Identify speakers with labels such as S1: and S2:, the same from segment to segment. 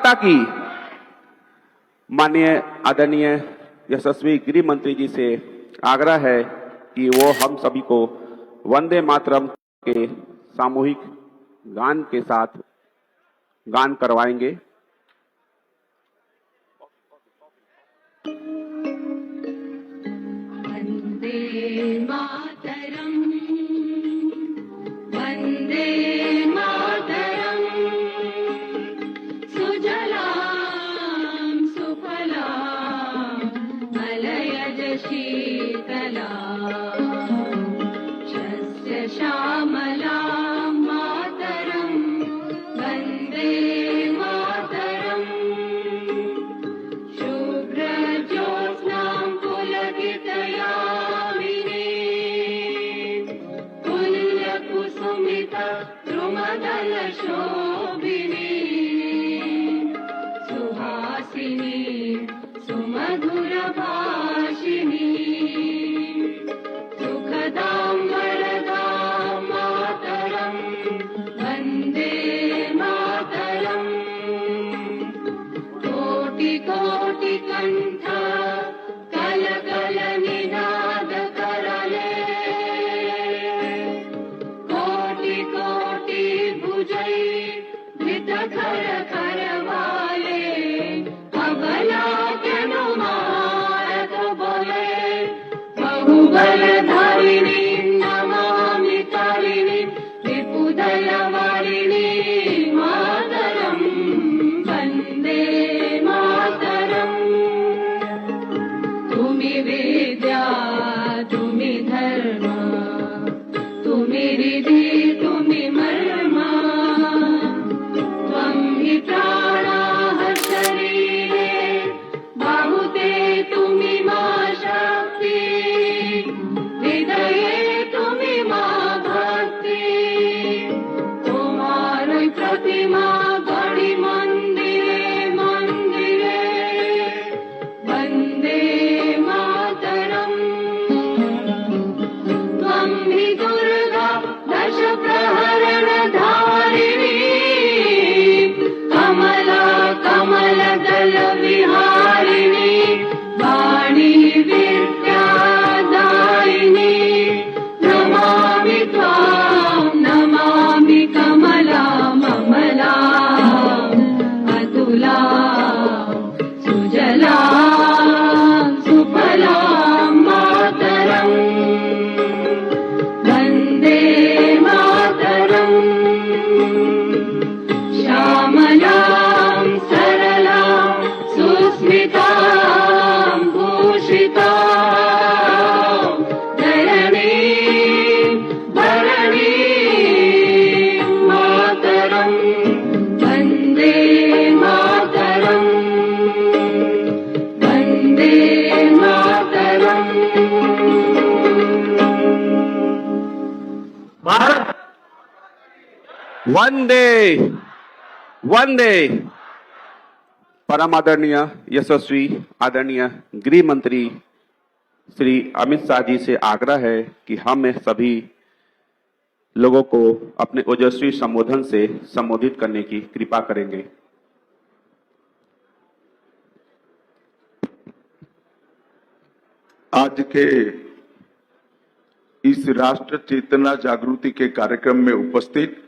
S1: माता की। माननीय आदरणीय यशस्वी गृह मंत्री जी से आग्रह है कि वो हम सभी को वंदे मातरम के सामूहिक गान के साथ गान करवाएंगे।
S2: वंदे मातरम, वंदे मातरम, सुजलां सुफलां मलयज शीतलां शस्य श्यामलां मातरं वंदे मातरम। शुभ्रज्योत्स्नां पुलकितयामिनीं पुण्यकुसुमिता द्रुमदलशोभिनीं सुहासिनीं सुमधुरभाषिणीं सुखदां वरदां मातरं वन्दे मातरम्। कोटि कोटि कंठ कलकल निनाद करले, कोटि कोटि भुजै धृत खर खर वाले, अबला केनु मारत बोले, बहुबल धारिणी नमामि तारिणी विपुदल वारिणी मातरं वन्दे मातरम्। तुमि विद्या तुमि धर्म तुमि रिधि तुमि मर्मा, त्वं हि प्राणाः शरीरे बाहुते तुमि मा शक्ति, हृदये तुमि मा भक्ति, तुम्हारी प्रतिमा गढ़ी मंदिरे मंदिरे वंदे मातरम। त्वं हि दुर्गा दश प्रहरण धारिणी, कमला कमल दल विहारिणी, वाणी विद्यादायिनी, नमामि त्वां नमामि कमला ममला अतुला सुजला सुफला मातरं वन्दे मातरम्। श्यामलां सरलां सुस्मितां भूषितां धरणीं धरणीं मातरं वन्दे मातरम् वन्दे मातरम्।
S1: वंदे वंदे। परम आदरणीय यशस्वी आदरणीय गृह मंत्री श्री अमित शाह जी से आग्रह है कि हम सभी लोगों को अपने ओजस्वी संबोधन से संबोधित करने की कृपा करेंगे।
S3: आज के इस राष्ट्र चेतना जागृति के कार्यक्रम में उपस्थित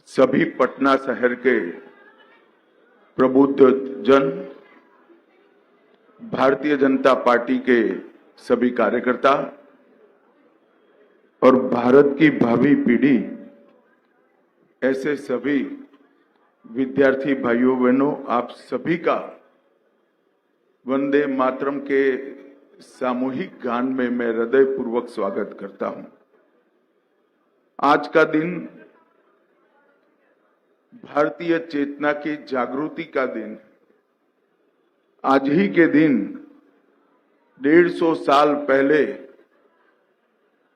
S3: सभी पटना शहर के प्रबुद्ध जन, भारतीय जनता पार्टी के सभी कार्यकर्ता और भारत की भावी पीढ़ी, ऐसे सभी विद्यार्थी भाइयों बहनों, आप सभी का वंदे मातरम के सामूहिक गान में मैं हृदयपूर्वक स्वागत करता हूं। आज का दिन भारतीय चेतना की जागृति का दिन। आज ही के दिन 150 साल पहले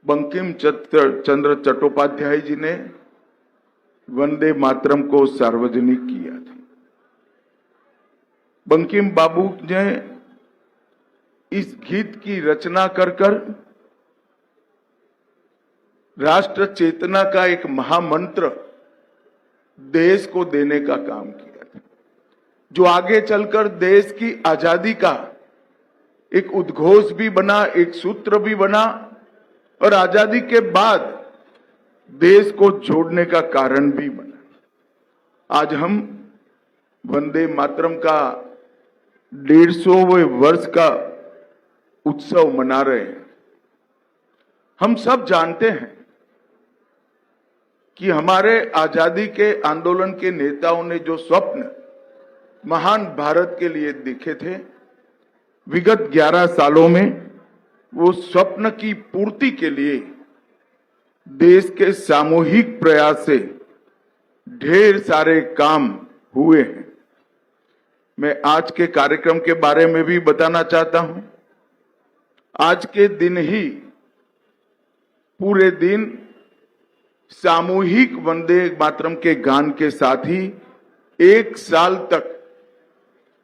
S3: बंकिम चंद्र चट्टोपाध्याय जी ने वंदे मातरम को सार्वजनिक किया था। बंकिम बाबू ने इस गीत की रचना कर राष्ट्र चेतना का एक महामंत्र देश को देने का काम किया था, जो आगे चलकर देश की आजादी का एक उद्घोष भी बना, एक सूत्र भी बना और आजादी के बाद देश को जोड़ने का कारण भी बना। आज हम वंदे मातरम का 150वें वर्ष का उत्सव मना रहे हैं। हम सब जानते हैं कि हमारे आजादी के आंदोलन के नेताओं ने जो स्वप्न महान भारत के लिए देखे थे, विगत 11 सालों में वो स्वप्न की पूर्ति के लिए देश के सामूहिक प्रयास से ढेर सारे काम हुए हैं। मैं आज के कार्यक्रम के बारे में भी बताना चाहता हूं। आज के दिन ही पूरे दिन सामूहिक वंदे मातरम के गान के साथ ही 1 साल तक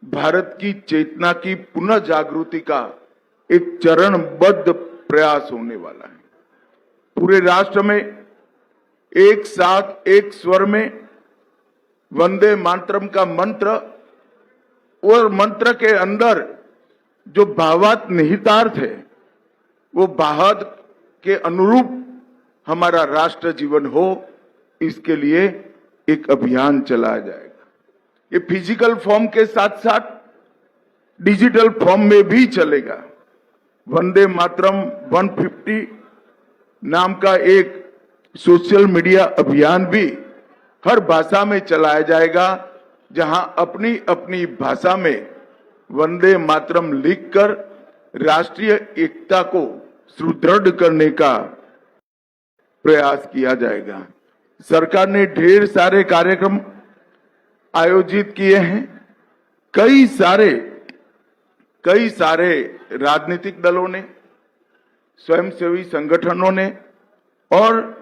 S3: भारत की चेतना की पुनः जागृति का एक चरणबद्ध प्रयास होने वाला है। पूरे राष्ट्र में एक साथ एक स्वर में वंदे मातरम का मंत्र और मंत्र के अंदर जो भावार्थ निहितार्थ है, वो भावार्थ के अनुरूप हमारा राष्ट्र जीवन हो, इसके लिए एक अभियान चलाया जाएगा। ये फिजिकल फॉर्म के साथ साथ डिजिटल फॉर्म में भी चलेगा। वंदे मातरम 150 नाम का एक सोशल मीडिया अभियान भी हर भाषा में चलाया जाएगा, जहां अपनी अपनी भाषा में वंदे मातरम लिखकर राष्ट्रीय एकता को सुदृढ़ करने का प्रयास किया जाएगा। सरकार ने ढेर सारे कार्यक्रम आयोजित किए हैं। कई सारे राजनीतिक दलों ने, स्वयंसेवी संगठनों ने और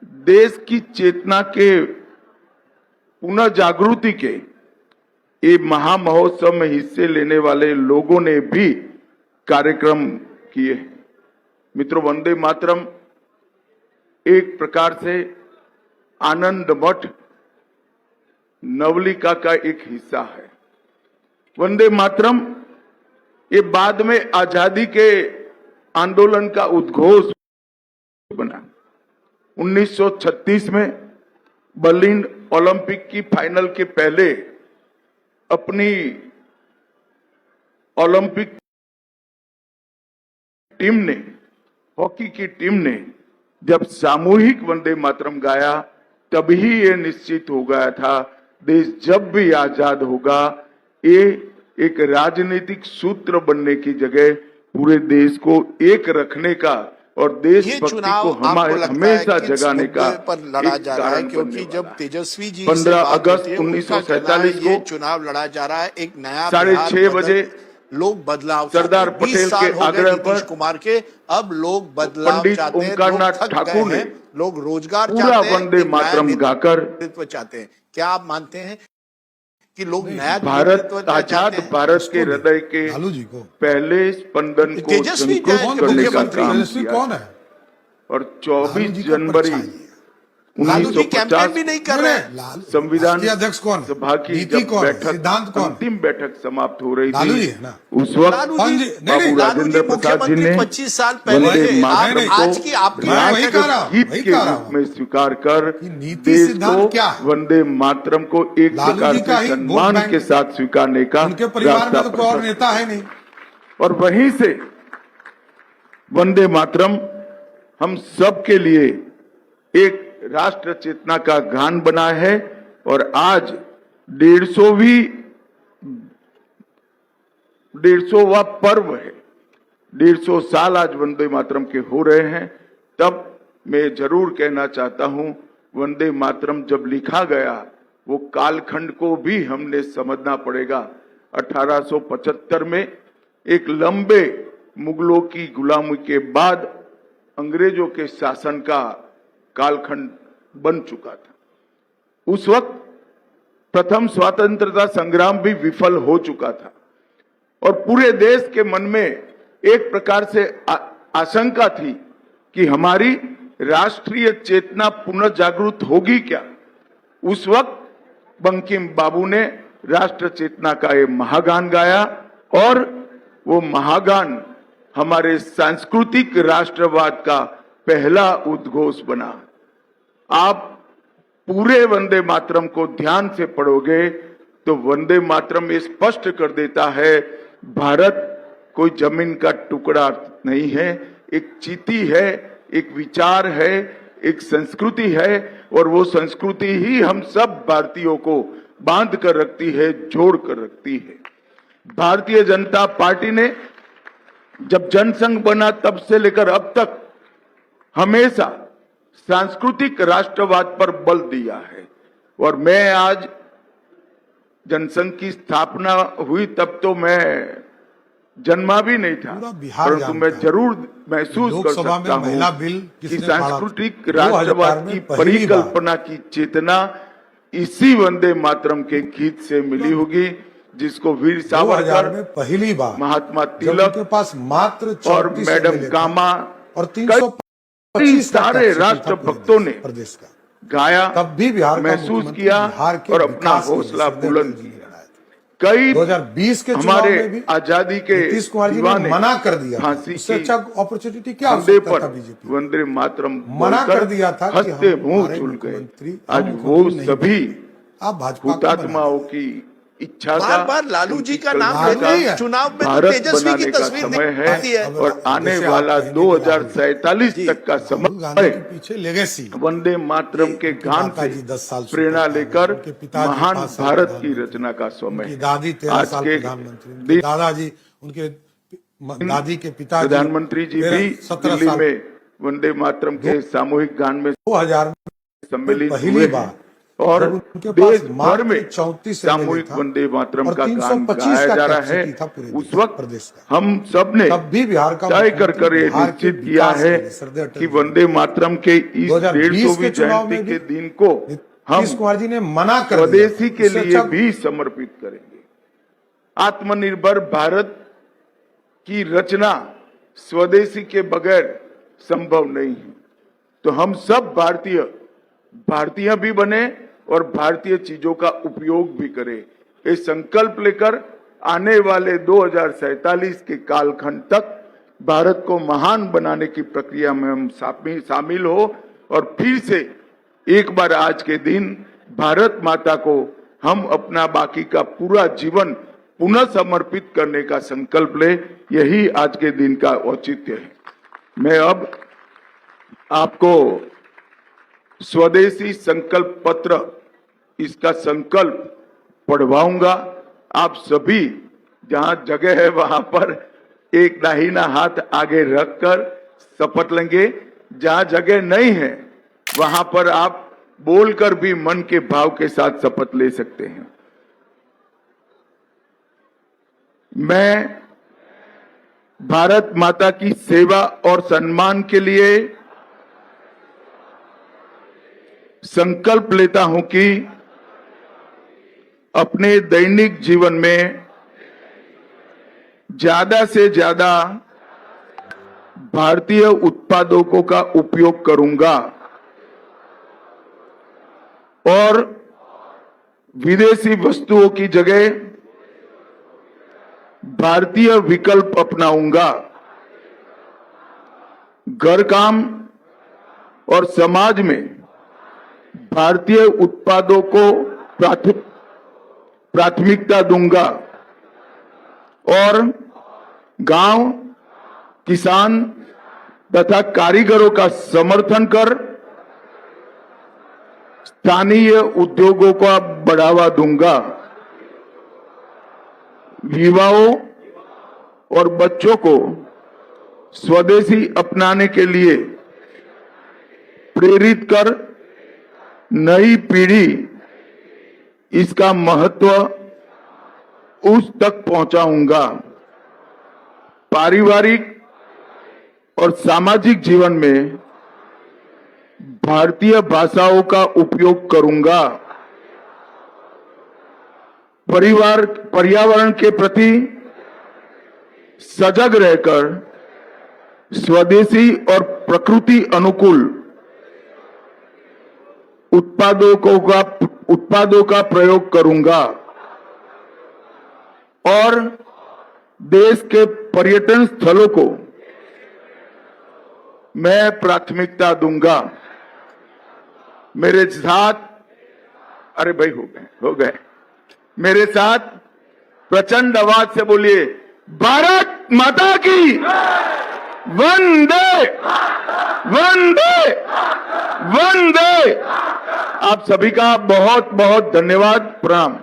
S3: देश की चेतना के पुनः जागृति के ये महामहोत्सव में हिस्से लेने वाले लोगों ने भी कार्यक्रम किए हैं। मित्रों, वंदे मातरम एक प्रकार से आनंद मठ नवलिका का एक हिस्सा है। वंदे मातरम ये बाद में आजादी के आंदोलन का उद्घोष बना। 1936 में बर्लिन ओलंपिक की फाइनल के पहले अपनी ओलंपिक टीम ने, हॉकी की टीम ने जब सामूहिक वंदे मातरम गाया, तभी ये निश्चित हो गया था देश जब भी आजाद होगा, ये एक राजनीतिक सूत्र बनने की जगह पूरे देश को एक रखने का और देशभक्ति को हमेशा जगाने का
S4: पर लड़ा
S3: एक
S4: जा रहा है,
S3: कारण
S4: क्योंकि
S3: बनने
S4: जब
S3: वाला है।
S4: तेजस्वी जी
S3: 15
S4: से बात
S3: अगस्त
S4: होती है, उनका
S3: 1947
S4: कहना है, ये
S3: को
S4: चुनाव लड़ा जा रहा है एक नया
S3: 6:30 बजे
S4: लोग बदलाव
S3: सरदार
S4: चाहते हैं। 20
S3: पटेल
S4: साल
S3: के
S4: हो गए
S3: आग्रह
S4: नीतीश
S3: पर
S4: कुमार के, अब लोग बदलाव
S3: पंडित
S4: चाहते हैं,
S3: ओंकारनाथ
S4: लोग थक
S3: ठाकुर
S4: गए
S3: ने
S4: हैं, लोग रोजगार
S3: पूरा
S4: चाहते हैं,
S3: वंदे
S4: एक
S3: मातरम
S4: नया
S3: गाकर
S4: नेतृत्व चाहते हैं। क्या आप मानते हैं कि लोग नया
S3: भारत,
S4: नेतृत्व
S3: आजाद
S4: चाहते हैं?
S3: भारत के हृदय के
S5: लालू जी को,
S3: पहले स्पंदन को
S4: तेजस्वी
S3: संकुचित
S4: क्या है?
S3: करने का
S4: मुख्यमंत्री
S3: काम
S5: तेजस्वी
S3: किया
S5: कौन है?
S3: और
S5: लालू
S3: 24
S5: जी का
S3: जनवरी
S5: परछाई है।
S4: लालू जी कैंपेन भी
S3: 1950
S4: नहीं कर रहे हैं।
S3: संविधान
S5: राष्ट्रीय अध्यक्ष कौन है?
S3: सभा की
S5: नीति
S3: जब
S5: कौन है?
S3: बैठक,
S5: सिद्धांत कौन है?
S3: अंतिम बैठक समाप्त हो रही
S5: लालू
S3: थी,
S5: जी है ना?
S3: उस वक्त
S4: लालू
S5: कौन
S4: जी,
S5: जी?
S3: बाबू
S5: नहीं,
S3: राजेंद्र प्रसाद जी ने
S4: 25 साल पहले
S3: वंदे
S4: थे।
S3: मातरम
S4: आप
S3: को
S4: आज की आपकी
S5: मैं वही
S3: राष्ट्र
S5: कह रहा हूं,
S3: गीत
S5: वही
S3: के
S5: कह रहा
S3: रूप
S5: हूं।
S3: में स्वीकार कर
S5: कि नीति
S3: देश
S5: सिद्धांत
S3: को
S5: क्या है?
S3: वंदे मातरम को एक
S5: लालू
S3: प्रकार
S5: जी का
S3: से
S5: ही वोट
S3: सम्मान
S5: बैंक
S3: के साथ स्वीकारने का
S5: उनके परिवार में
S3: रास्ता
S5: तो कोई और
S3: प्रशस्त।
S5: नेता है नहीं।
S3: और वहीं से वंदे मातरम हम सब के लिए एक राष्ट्र चेतना का गान बना है और आज 150वां पर्व है। 150 साल आज वंदे मातरम के हो रहे हैं। तब मैं जरूर कहना चाहता हूं, वंदे मातरम जब लिखा गया, वो कालखंड को भी हमने समझना पड़ेगा। 1875 में एक लंबे मुगलों की गुलामी के बाद अंग्रेजों के शासन का कालखंड बन चुका था। उस वक्त प्रथम स्वतंत्रता संग्राम भी विफल हो चुका था और पूरे देश के मन में एक प्रकार से आशंका थी कि हमारी राष्ट्रीय चेतना पुनः जागृत होगी क्या। उस वक्त बंकिम बाबू ने राष्ट्र चेतना का ये महागान गाया और वो महागान हमारे सांस्कृतिक राष्ट्रवाद का पहला उद्घोष बना। आप पूरे वंदे मातरम को ध्यान से पढ़ोगे तो वंदे मातरम ये स्पष्ट कर देता है, भारत कोई जमीन का टुकड़ा नहीं है, एक चीती है, एक विचार है, एक संस्कृति है और वो संस्कृति ही हम सब भारतीयों को बांध कर रखती है, जोड़ कर रखती है। भारतीय जनता पार्टी ने जब जनसंघ बना तब से लेकर अब तक हमेशा सांस्कृतिक राष्ट्रवाद पर बल दिया है और मैं आज जनसंघ की स्थापना हुई तब तो मैं जन्मा भी नहीं था,
S5: पूरा बिहार
S3: परंतु
S5: जानता
S3: मैं
S5: है।
S3: जरूर महसूस कर
S5: लोकसभा
S3: सकता
S5: में महिला
S3: हूँ
S5: बिल
S3: कि
S5: किसने फाड़ा?
S3: सांस्कृतिक
S5: 2000
S3: राष्ट्रवाद
S5: में
S3: की
S5: पहली बार।
S3: परिकल्पना की चेतना इसी वंदे मातरम के गीत से मिली होगी, जिसको वीर
S5: 2000
S3: सावरकर,
S5: में पहली बार
S3: महात्मा
S5: जब
S3: तिलक
S5: उनके पास मात्र
S3: और
S5: 34
S3: मैडम
S5: MLA थे
S3: कामा
S5: और
S3: कई
S5: 325 का
S3: सारे
S5: कैपेसिटी था
S3: राष्ट्रभक्तों ने
S5: प्रदेश का,
S3: गाया,
S5: तब भी बिहार का
S3: महसूस
S5: मुख्यमंत्री
S3: किया
S5: बिहार के
S3: और अपना
S5: विकास के लिए
S3: हौसला
S5: सरदार
S3: बुलंद
S5: पटेल जी ने
S3: किया।
S5: बनाया था।
S3: कई
S5: 2020 के चुनाव
S3: हमारे
S5: में भी
S3: आजादी के
S5: नीतीश कुमार जी ने
S3: दीवाने
S5: मना कर दिया था।
S3: फांसी
S5: उससे
S3: की
S5: अच्छा अपॉर्चुनिटी क्या हो
S3: फंदे
S5: सकता
S3: पर
S5: था बीजेपी?
S3: वंदे मातरम
S5: मना
S3: बोलकर
S5: कर दिया था कि
S3: हंसते
S5: हम
S3: मुंह
S5: हमारे
S3: झुल गए।
S5: मुख्यमंत्री
S3: आज
S5: हम
S3: वो
S5: मुख्यमंत्री नहीं
S3: सभी
S5: आप भाजपा को
S3: हुतात्माओं की इच्छा
S6: बार
S3: का,
S6: बार लालू जी का नाम
S5: लालू
S6: लेते
S5: ही है।
S6: हैं, चुनाव में तो
S3: भारत
S6: तेजस्वी की
S3: बनाने का
S6: तस्वीर
S3: समय
S6: दिखती है।
S3: है और आने
S5: जैसे आप
S3: वाला
S5: कहेंगे कि
S3: 2047 तक का
S5: राहुल गांधी
S3: समय
S5: के पीछे लेगेसी
S3: वंदे मातरम के गान
S5: माताजी 10 साल
S3: से प्रेरणा
S5: सुपरस्टार
S3: लेकर
S5: उनके पिताजी
S3: महान
S5: 5 साल
S3: भारत की
S5: प्रधानमंत्री,
S3: रचना का समय
S5: उनकी
S3: है।
S5: दादी 13
S3: आज
S5: साल
S3: के
S5: प्रधानमंत्री, उनके
S3: दिन
S5: दादाजी, उनके दादी के पिताजी
S3: प्रधानमंत्री जी भी
S5: 17
S3: दिल्ली
S5: साल
S3: में वंदे मातरम के सामूहिक गान में
S5: 2000 में
S3: सम्मिलित
S5: पहली
S3: हुए
S5: बार
S3: हैं और
S5: जब उनके पास
S3: देश भर
S5: मात्र
S3: में
S5: 34
S3: सामूहिक
S5: MLA था
S3: वंदे मातरम
S5: और
S3: का गान
S5: 325
S3: गाया
S5: का
S3: जा रहा है।
S5: कैपेसिटी था पूरे
S3: उस
S5: प्रदेश
S3: वक्त
S5: का।
S3: हम सब ने
S5: तब भी बिहार का
S3: तय कर
S5: मुख्यमंत्री
S3: ये
S5: बिहार के
S3: निश्चित किया
S5: विकास के
S3: है
S5: लिए सरदार पटेल
S3: कि
S5: जी
S3: वंदे मातरम के इस
S5: 2020
S3: 150वीं
S5: के चुनाव
S3: जयंती
S5: में
S3: के
S5: भी
S3: दिन को हम
S5: नीतीश कुमार जी ने मना कर दिया
S3: स्वदेशी
S5: था।
S3: के
S5: उससे
S3: लिए
S5: अच्छा
S3: भी समर्पित करेंगे। आत्मनिर्भर भारत की रचना स्वदेशी के बगैर संभव नहीं है। तो हम सब भारतीय भी बने और भारतीय चीजों का उपयोग भी करें। ये संकल्प लेकर आने वाले 2047 के कालखंड तक भारत को महान बनाने की प्रक्रिया में हम शामिल हो और फिर से एक बार आज के दिन भारत माता को हम अपना बाकी का पूरा जीवन पुनः समर्पित करने का संकल्प ले। यही आज के दिन का औचित्य है। मैं अब आपको स्वदेशी संकल्प पत्र, इसका संकल्प पढ़वाऊंगा। आप सभी जहां जगह है वहां पर एक दाहिना हाथ आगे रखकर शपथ लेंगे। जहां जगह नहीं है वहां पर आप बोलकर भी मन के भाव के साथ शपथ ले सकते हैं। मैं भारत माता की सेवा और सम्मान के लिए संकल्प लेता हूं कि अपने दैनिक जीवन में ज्यादा से ज्यादा भारतीय उत्पादों का उपयोग करूंगा और विदेशी वस्तुओं की जगह भारतीय विकल्प अपनाऊंगा। घर काम और समाज में भारतीय उत्पादों को प्राथमिकता दूंगा और गांव, किसान तथा कारीगरों का समर्थन कर स्थानीय उद्योगों को बढ़ावा दूंगा। युवाओं और बच्चों को स्वदेशी अपनाने के लिए प्रेरित कर नई पीढ़ी इसका महत्व उस तक पहुंचाऊंगा। पारिवारिक और सामाजिक जीवन में भारतीय भाषाओं का उपयोग करूंगा। पर्यावरण के प्रति सजग रहकर स्वदेशी और प्रकृति अनुकूल उत्पादों का प्रयोग करूंगा और देश के पर्यटन स्थलों को मैं प्राथमिकता दूंगा। मेरे साथ, अरे भाई हो गए मेरे साथ प्रचंड आवाज से बोलिए, भारत माता की वंदे वंदे वंदे। आप सभी का बहुत बहुत धन्यवाद, प्रणाम।